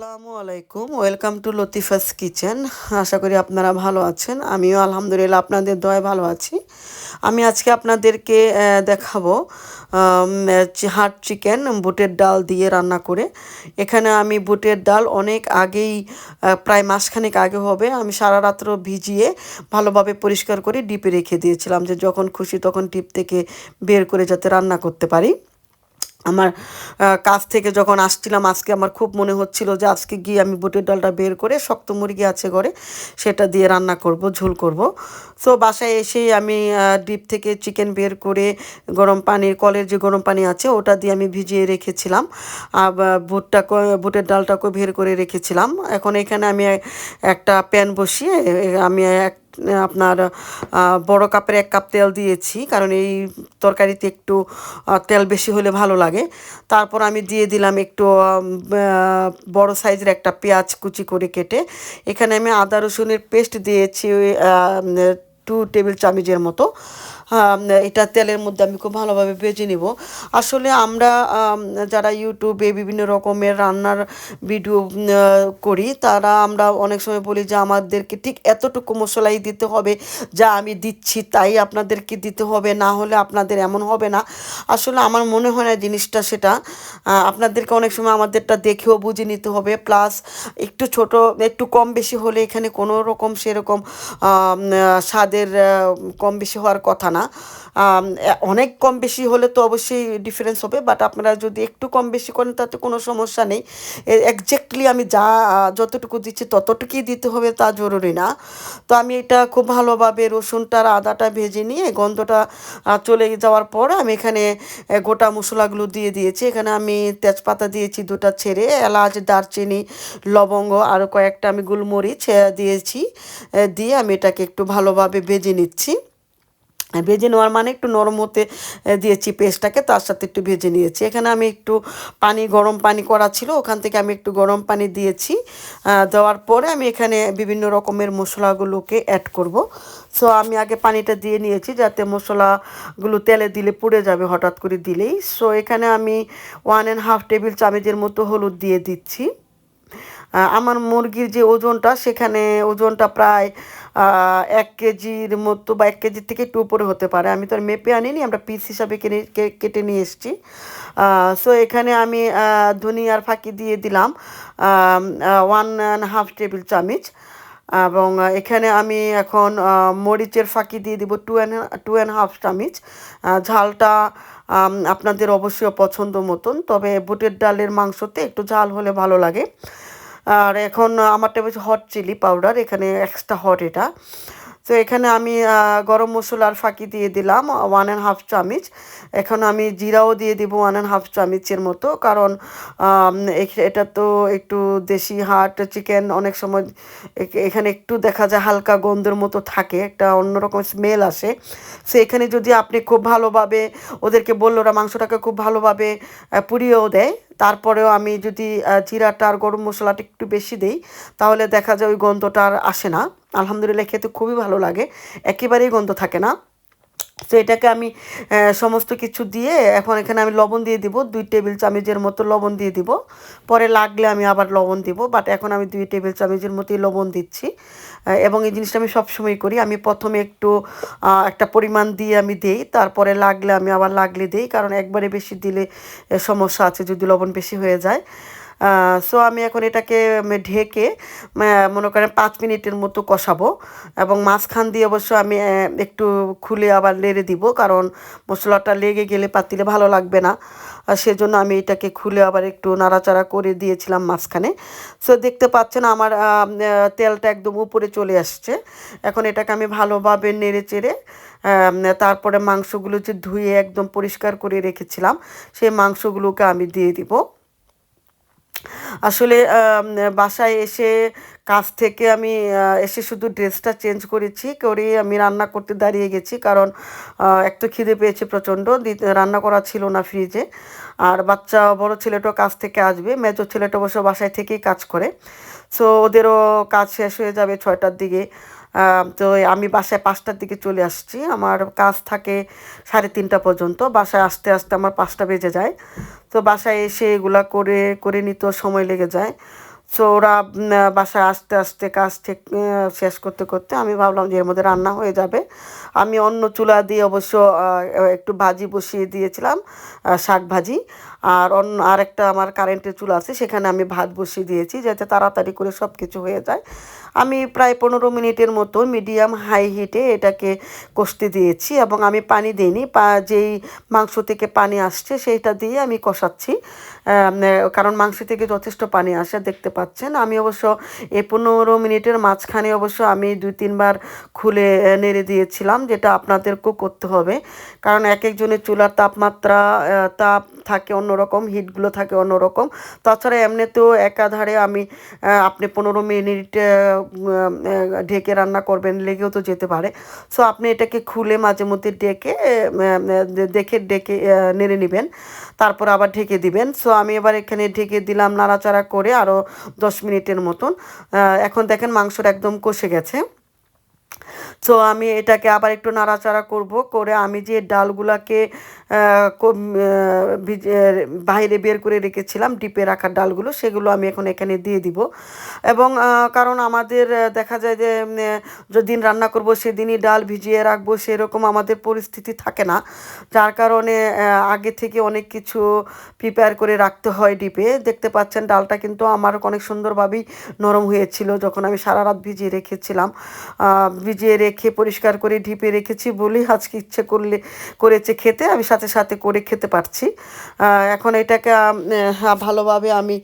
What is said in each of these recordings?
আসসালামু আলাইকুম, welcome to লতিফাস kitchen. আশা করি আপনারা ভালো আছেন। আমিও আলহামদুলিল্লাহ আপনাদের দয়ায় ভালো আছি। আমি আজকে আপনাদেরকে দেখাবো হাট চিকেন বুটের ডাল দিয়ে রান্না করে। এখানে আমি বুটের ডাল অনেক আগেই প্রায় মাসখানেক আগে হবে আমি সারা রাত্র ভিজিয়ে ভালোভাবে পরিষ্কার করে ডিপে রেখে দিয়েছিলাম, যে যখন খুশি তখন ডিপ থেকে বের করে যাতে রান্না করতে পারি। আমার কাজ থেকে যখন আসছিলাম আজকে আমার খুব মনে হচ্ছিল যে আজকে গিয়ে আমি বুটের ডালটা বের করে, শক্ত মুরগি আছে ঘরে, সেটা দিয়ে রান্না করব, ঝোল করব। সো বাসায় এসেই আমি ডিপ থেকে চিকেন বের করে গরম পানির, কলের যে গরম পানি আছে ওটা দিয়ে আমি ভিজিয়ে রেখেছিলাম। আবার বুটের ডালটাকে বের করে রেখেছিলাম। এখন এখানে আমি একটা প্যান বসিয়ে আমি আপনার বড় কাপের 1 কাপ তেল দিয়েছি, কারণ এই তরকারিতে একটু তেল বেশি হলে ভালো লাগে। তারপর আমি দিয়ে দিলাম একটু বড় সাইজের একটা পেঁয়াজ কুচি করে কেটে। এখানে আমি আদা রসুনের পেস্ট দিয়েছি 2 টেবিল চামচের মতো। এটা তেলের মধ্যে আমি খুব ভালোভাবে ভেজে নিব। আসলে আমরা যারা ইউটিউবে বিভিন্ন রকমের রান্নার ভিডিও করি, আমরা অনেক সময় বলি যে আমাদেরকে ঠিক এতটুকু মশলাই দিতে হবে, যা আমি দিচ্ছি তাই আপনাদেরকে দিতে হবে, না হলে আপনাদের এমন হবে না। আসলে আমার মনে হয় না জিনিসটা সেটা। আপনাদেরকে অনেক সময় আমাদেরটা দেখেও বুঝে নিতে হবে, প্লাস একটু কম বেশি হলে এখানে কোনো রকম সেরকম স্বাদের কম বেশি হওয়ার কথা না। অনেক কম বেশি হলে তো অবশ্যই ডিফারেন্স হবে, বাট আপনারা যদি একটু কম বেশি করেন তাতে কোনো সমস্যা নেই। এক্স্যাক্টলি আমি যতটুকু দিচ্ছি ততটুকুই দিতে হবে তা জরুরি না। তো আমি এটা খুব ভালোভাবে রসুনটা আর আদাটা ভেজে নিয়ে গন্ধটা চলে যাওয়ার পর আমি এখানে গোটা মশলাগুলো দিয়ে দিয়েছি। এখানে আমি তেজপাতা দিয়েছি 2টা ছেড়ে, এলাচ, দারচিনি, লবঙ্গ, আরও কয়েকটা আমি গোলমরিচ দিয়েছি। দিয়ে আমি এটাকে একটু ভালোভাবে ভেজে নিচ্ছি। ভেজে নেওয়ার মানে একটু নরম হতে দিয়েছি পেস্টটাকে, তার সাথে একটু ভেজে নিয়েছি। এখানে আমি একটু গরম পানি করা ছিল, ওখান থেকে আমি একটু গরম পানি দিয়েছি। দেওয়ার পরে আমি এখানে বিভিন্ন রকমের মশলাগুলোকে অ্যাড করব। সো আমি আগে পানিটা দিয়ে নিয়েছি যাতে মশলাগুলো তেলে দিলে পুড়ে যাবে হঠাৎ করে দিলেই। সো এখানে আমি 1.5 টেবিল চামচের মতো হলুদ দিয়ে দিচ্ছি। আমার মুরগির যে ওজনটা, সেখানে ওজনটা প্রায় 1 কেজির মতো, বা 1 কেজির থেকে একটু উপরে হতে পারে। আমি তো আর মেপে আনিনি, আমরা পিস হিসাবে কেটে নিয়ে এসেছি। সো এখানে আমি ধনিয়ার ফাঁকি দিয়ে দিলাম 1.5 টেবিল চামচ। এবং এখানে আমি এখন মরিচের ফাঁকি দিয়ে দিব 2.5 চামচ। ঝালটা আপনাদের অবশ্যই পছন্দ মতন, তবে বুটের ডালের মাংসতে একটু ঝাল হলে ভালো লাগে। আর এখন আমারটা হচ্ছে হট চিলি পাউডার, এখানে এক্সট্রা হট এটা। তো এখানে আমি গরম মশলার ফাঁকি দিয়ে দিলাম 1.5 চামচ। এখন আমি জিরাও দিয়ে দিব 1.5 চামচের মতো, কারণ এটা তো একটু দেশি হাট চিকেন, অনেক সময় এখানে একটু দেখা যায় হালকা গন্ধের মতো থাকে, একটা অন্যরকম স্মেল আসে। সো এখানে যদি আপনি খুব ভালোভাবে ওদেরকে বললে, ওরা মাংসটাকে খুব ভালোভাবে পুড়িয়েও দেয়, তারপরেও আমি যদি জিরাটা আর গরম মশলাটা একটু বেশি দিই, তাহলে দেখা যায় ওই গন্ধটা আর আসে না। আলহামদুলিল্লাহ, খেতে খুবই ভালো লাগে, একেবারেই গন্ধ থাকে না। তো এটাকে আমি সমস্ত কিছু দিয়ে এখন এখানে আমি লবণ দিয়ে দিব, 2 টেবিল চামচের মতো লবণ দিয়ে দিব। পরে লাগলে আমি আবার লবণ দিব, বাট এখন আমি 2 টেবিল চামচের মতোই লবণ দিচ্ছি। এবং এই জিনিসটা আমি সবসময় করি, আমি প্রথমে একটু একটা পরিমাণ দিয়ে আমি দিই, তারপরে লাগলে আমি আবার লাগলে দিই, কারণ একবারে বেশি দিলে সমস্যা আছে যদি লবণ বেশি হয়ে যায়। সো আমি এখন এটাকে ঢেকে মনে করেন 5 মিনিটের মতো কষাবো। এবং মাঝখান দিয়ে অবশ্য আমি একটু খুলে আবার নেড়ে দিব, কারণ মশলাটা লেগে গেলে পাতিলে ভালো লাগবে না। সেজন্য আমি এটাকে খুলে আবার একটু নাড়াচাড়া করে দিয়েছিলাম মাঝখানে। সো দেখতে পাচ্ছেন আমার তেলটা একদম উপরে চলে আসছে। এখন এটাকে আমি ভালোভাবে নেড়ে চেড়ে তারপরে মাংসগুলো যে ধুয়ে একদম পরিষ্কার করে রেখেছিলাম, সেই মাংসগুলোকে আমি দিয়ে দিব। আসলে বাসায় এসে কাজ থেকে আমি এসে শুধু ড্রেসটা চেঞ্জ করেছি, করে আমি রান্না করতে দাঁড়িয়ে গেছি, কারণ এক তো খিদে পেয়েছে প্রচণ্ড, রান্না করা ছিল না ফ্রিজে। আর বড় ছেলেটাও কাজ থেকে আসবে, মেজো ছেলেটা অবশ্য বাসায় থেকেই কাজ করে। সো ওদেরও কাজ শেষ হয়ে যাবে 6টার দিকে। তো আমি বাসায় 5টার দিকে চলে আসছি, আমার কাজ থাকে 3:30 পর্যন্ত, বাসায় আসতে আসতে আমার 5টা বেজে যায়। তো বাসায় এসে এগুলা করে করে নিতেও সময় লেগে যায়। সো ওরা বাসায় আসতে আসতে কাজ ঠিক শেষ করতে করতে আমি ভাবলাম যে এর মধ্যে রান্না হয়ে যাবে। আমি অন্য চুলা দিয়ে অবশ্য একটু ভাজি বসিয়ে দিয়েছিলাম, শাক ভাজি। আর আরেকটা আমার কারেন্টের চুলা আছে, সেখানে আমি ভাত বসিয়ে দিয়েছি যাতে তাড়াতাড়ি করে সব কিছু হয়ে যায়। আমি প্রায় 15 মিনিটের মতো মিডিয়াম হাই হিটে এটাকে কষতে দিয়েছি এবং আমি পানি দিইনি। যেই মাংস থেকে পানি আসছে সেইটা দিয়ে আমি কষাচ্ছি, কারণ মাংস থেকে যথেষ্ট পানি আসে দেখতে পাচ্ছেন। আমি অবশ্য এই 15 মিনিটের মাঝখানে অবশ্য আমি 2-3 বার খুলে নেড়ে দিয়েছিলাম, যেটা আপনাদেরকেও করতে হবে, কারণ এক একজনের চুলার তাপমাত্রা তাপ থাকে অন্যরকম, হিটগুলো থাকে অন্যরকম। তাছাড়া এমনিতেও একাধারে আমি আপনি 15 মিনিট ঢেকে রান্না করবেন, লেগেও তো যেতে পারে। সো আপনি এটাকে খুলে মাঝে মধ্যে ডেকে নেড়ে নেবেন, তারপর আবার ঢেকে দিবেন। সো আমি এবার এখানে ঢেকে দিলাম নাড়াচাড়া করে আরও 10 মিনিটের মতন। এখন দেখেন মাংসটা একদম কষে গেছে। সো আমি এটাকে আবার একটু নাড়াচাড়া করব, করে আমি যে ডালগুলাকে বাইরে বের করে রেখেছিলাম, ডিপে রাখা ডালগুলো, সেগুলো আমি এখন এখানে দিয়ে দিব। এবং কারণ আমাদের দেখা যায় যে যেদিন রান্না করব সেদিনই ডাল ভিজিয়ে রাখবো সেরকম আমাদের পরিস্থিতি থাকে না, যার কারণে আগে থেকে অনেক কিছু প্রিপেয়ার করে রাখতে হয় ডিপে। দেখতে পাচ্ছেন ডালটা কিন্তু আমার অনেক সুন্দরভাবেই নরম হয়েছিল যখন আমি সারা রাত ভিজিয়ে রেখেছিলাম। ভিজিয়ে রেখে পরিষ্কার করে ঢিপে রেখেছি বলেই আজকে ইচ্ছে করেছে খেতে, আমি সাথে সাথে করে খেতে পারছি। এখন এটাকে ভালোভাবে আমি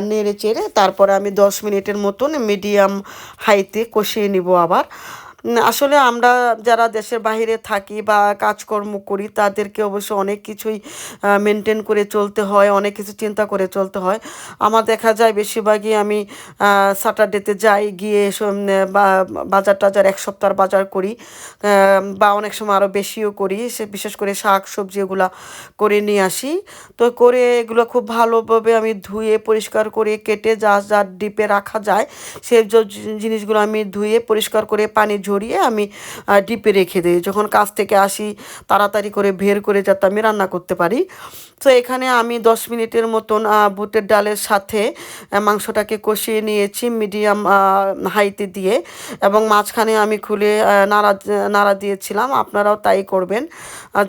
নেড়ে চেড়ে তারপরে আমি 10 মিনিটের মতন মিডিয়াম হাইতে কষিয়ে নিব আবার। আসলে আমরা যারা দেশের বাইরে থাকি বা কাজকর্ম করি তাদেরকে অবশ্য অনেক কিছুই মেনটেন করে চলতে হয়, অনেক কিছু চিন্তা করে চলতে হয়। আমার দেখা যায় বেশিরভাগই আমি স্যাটারডেতে যাই, গিয়ে বাজার টাজার 1 সপ্তাহ বাজার করি, বা অনেক সময় আরও বেশিও করি। বিশেষ করে শাক সবজি এগুলা করে নিয়ে আসি। তো করে এগুলো খুব ভালোভাবে আমি ধুয়ে পরিষ্কার করে কেটে যা যা ডিপে রাখা যায় সেই জিনিসগুলো আমি ধুয়ে পরিষ্কার করে পানি ঝরিয়ে আমি ডিপে রেখে দিই, যখন কাজ থেকে আসি তাড়াতাড়ি করে বের করে যাতে আমি রান্না করতে পারি। তো এখানে আমি 10 মিনিটের মতন বুটের ডালের সাথে মাংসটাকে কষিয়ে নিয়েছি মিডিয়াম হাইতে দিয়ে, এবং মাঝখানে আমি খুলে নাড়া দিয়েছিলাম। আপনারাও তাই করবেন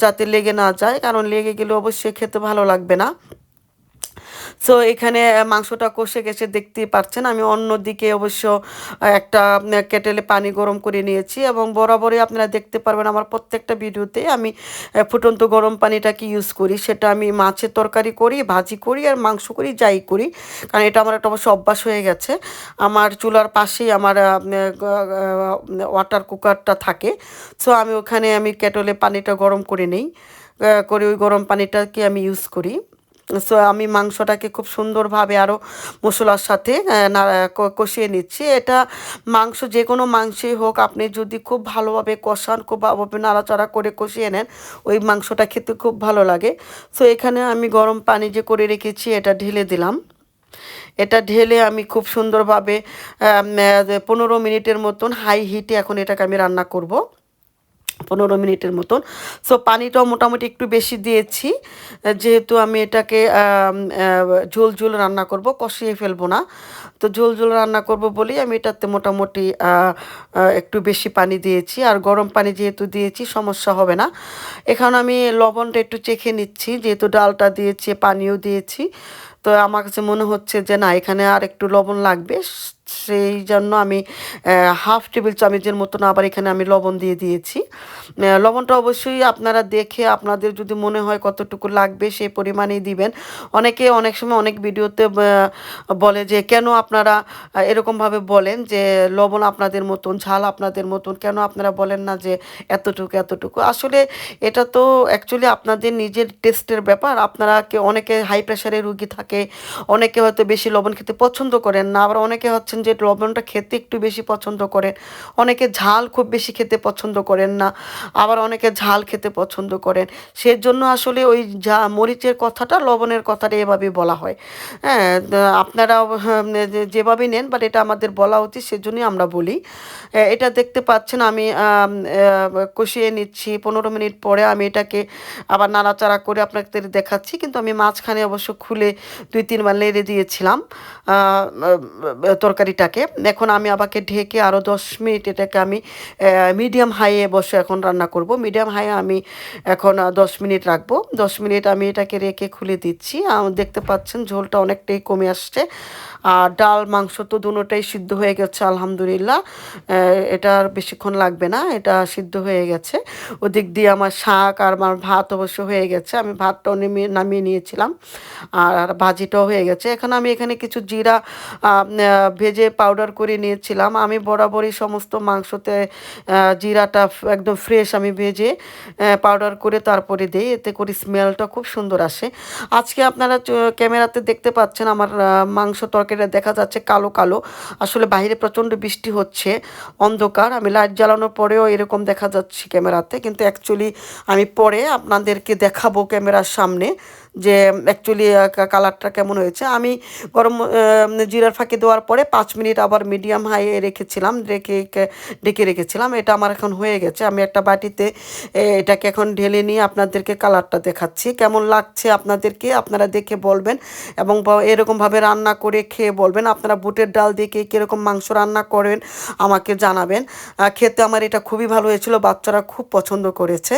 যাতে লেগে না যায়, কারণ লেগে গেলে অবশ্যই খেতে ভালো লাগবে না। সো এখানে মাংসটা কষে গেছে দেখতেই পাচ্ছেন। আমি অন্যদিকে অবশ্য একটা কেটেলে পানি গরম করে নিয়েছি, এবং বরাবরই আপনারা দেখতে পারবেন আমার প্রত্যেকটা ভিডিওতে আমি ফুটন্ত গরম পানিটাকে ইউজ করি। সেটা আমি মাছের তরকারি করি, ভাজি করি, আর মাংস করি, যাই করি, কারণ এটা আমার একটা অবশ্য অভ্যাস হয়ে গেছে। আমার চুলার পাশেই আমার ওয়াটার কুকারটা থাকে। সো আমি ওখানে কেটলে পানিটা গরম করে নেই, করে ওই গরম পানিটাকে আমি ইউজ করি। সো আমি মাংসটাকে খুব সুন্দরভাবে আরও মশলার সাথে কষিয়ে নিচ্ছি। এটা মাংস যে কোনো মাংসই হোক, আপনি যদি খুব ভালোভাবে কষান, খুব ভালোভাবে নাড়াচাড়া করে কষিয়ে নেন, ওই মাংসটা খেতে খুব ভালো লাগে। সো এখানে আমি গরম পানি যে করে রেখেছি এটা ঢেলে দিলাম। এটা ঢেলে আমি খুব সুন্দরভাবে 15 মিনিটের মতন হাই হিটে এখন এটাকে আমি রান্না করব, 15 মিনিটের মতন। সো পানিটাও মোটামুটি একটু বেশি দিয়েছি, যেহেতু আমি এটাকে ঝোল ঝোল রান্না করব, কষিয়ে ফেলবো না। তো ঝোল ঝোল রান্না করব বলেই আমি এটাতে মোটামুটি একটু বেশি পানি দিয়েছি, আর গরম পানি যেহেতু দিয়েছি সমস্যা হবে না। এখন আমি লবণটা একটু চেখে নিচ্ছি, যেহেতু ডালটা দিয়েছি পানিও দিয়েছি। তো আমার কাছে মনে হচ্ছে যে না, এখানে আর একটু লবণ লাগবে, সেই জন্য আমি হাফ টেবিল চামচের মতন আবার এখানে আমি লবণ দিয়ে দিয়েছি। লবণটা অবশ্যই আপনারা দেখে আপনাদের যদি মনে হয় কতটুকু লাগবে সেই পরিমাণেই দিবেন। অনেকে অনেক সময় অনেক ভিডিওতে বলে যে কেন আপনারা এরকমভাবে বলেন যে লবণ আপনাদের মতন, ঝাল আপনাদের মতন, কেন আপনারা বলেন না যে এতটুকু এতটুকু। আসলে এটা তো অ্যাকচুয়ালি আপনাদের নিজের টেস্টের ব্যাপার। অনেকে হাই প্রেশারের রুগী থাকে, অনেকে হয়তো বেশি লবণ খেতে পছন্দ করেন না, আবার অনেকে হচ্ছেন পাচ্ছেন যে লবণটা খেতে একটু বেশি পছন্দ করেন, অনেকে ঝাল খুব বেশি খেতে পছন্দ করেন না, আবার অনেকে ঝাল খেতে পছন্দ করেন। সেজন্য আসলে ওই মরিচের কথাটা লবণের কথাটা এভাবে বলা হয়। হ্যাঁ, আপনারা যেভাবেই নেন, বাট এটা আমাদের বলা উচিত, সেজন্যই আমরা বলি। এটা দেখতে পাচ্ছেন আমি কষিয়ে নিচ্ছি। 15 মিনিট পরে আমি এটাকে আবার নাড়াচাড়া করে আপনাদের দেখাচ্ছি, কিন্তু আমি মাঝখানে অবশ্য খুলে 2-3 বার নেড়ে দিয়েছিলাম তরকারিটাকে। এখন আমি আবারকে ঢেকে আরও 10 মিনিট এটাকে আমি মিডিয়াম হাইয়ে বসে এখন রান্না করব। মিডিয়াম হাইয়ে আমি এখন 10 মিনিট রাখবো। 10 মিনিট আমি এটাকে রেখে খুলে দিচ্ছি। দেখতে পাচ্ছেন ঝোলটা অনেকটাই কমে আসছে, আর ডাল মাংস তো দুটোটাই সিদ্ধ হয়ে গেছে আলহামদুলিল্লাহ। এটা আর বেশিক্ষণ লাগবে না, এটা সিদ্ধ হয়ে গেছে। ওদিক দিয়ে আমার শাক আর আমার ভাত অবশ্য হয়ে গেছে, আমি ভাতটাও নামিয়ে নিয়েছিলাম, আর ভাজিটাও হয়ে গেছে। এখন আমি এখানে কিছু জিরা ভেজে পাউডার করে নিয়েছিলাম। আমি বরাবরই সমস্ত মাংসতে জিরাটা একদম ফ্রেশ আমি ভেজে পাউডার করে তারপরে দিই, এতে করে স্মেলটা খুব সুন্দর আসে। আজকে আপনারা ক্যামেরাতে দেখতে পাচ্ছেন আমার মাংস তরকারিটা দেখা যাচ্ছে কালো কালো, আসলে বাইরে প্রচণ্ড বৃষ্টি হচ্ছে, অন্ধকার। আমি লাইট জ্বালানোর পরেও এরকম দেখা যাচ্ছে ক্যামেরাতে, কিন্তু অ্যাকচুয়ালি আমি পরে আপনাদেরকে দেখাবো ক্যামেরার সামনে যে অ্যাকচুয়ালি কালারটা কেমন হয়েছে। আমি গরম জিরার ফাঁকি দেওয়ার পরে 5 মিনিট আবার মিডিয়াম হাইয়ে রেখেছিলাম, ডেকে রেখেছিলাম। এটা আমার এখন হয়ে গেছে। আমি একটা বাটিতে এটাকে এখন ঢেলে নিয়ে আপনাদেরকে কালারটা দেখাচ্ছি, কেমন লাগছে আপনাদেরকে আপনারা দেখে বলবেন, এবং এরকমভাবে রান্না করে খেয়ে বলবেন আপনারা বুটের ডাল দিয়ে কীরকম মাংস রান্না করেন আমাকে জানাবেন। খেতে আমার এটা খুবই ভালো হয়েছিল, বাচ্চারা খুব পছন্দ করেছে।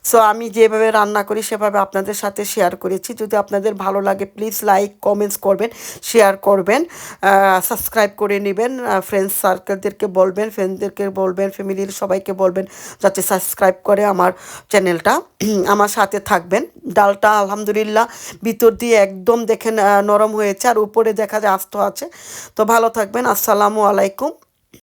সো আমি যেভাবে রান্না করি সেভাবে আপনাদের সাথে শেয়ার করেছি। যদি আপনাদের ভালো লাগে প্লিজ লাইক কমেন্টস করবেন, শেয়ার করবেন, সাবস্ক্রাইব করে নেবেন, ফ্রেন্ডস সার্কেলদেরকে বলবেন, ফ্রেন্ডদেরকে বলবেন, ফ্যামিলির সবাইকে বলবেন যাতে সাবস্ক্রাইব করে আমার চ্যানেলটা। আমার সাথে থাকবেন। ডালটা আলহামদুলিল্লাহ ভিতর দিয়ে একদম দেখেন নরম হয়েছে, আর উপরে দেখা যায় আস্ত আছে। তো ভালো থাকবেন। আসসালামু আলাইকুম।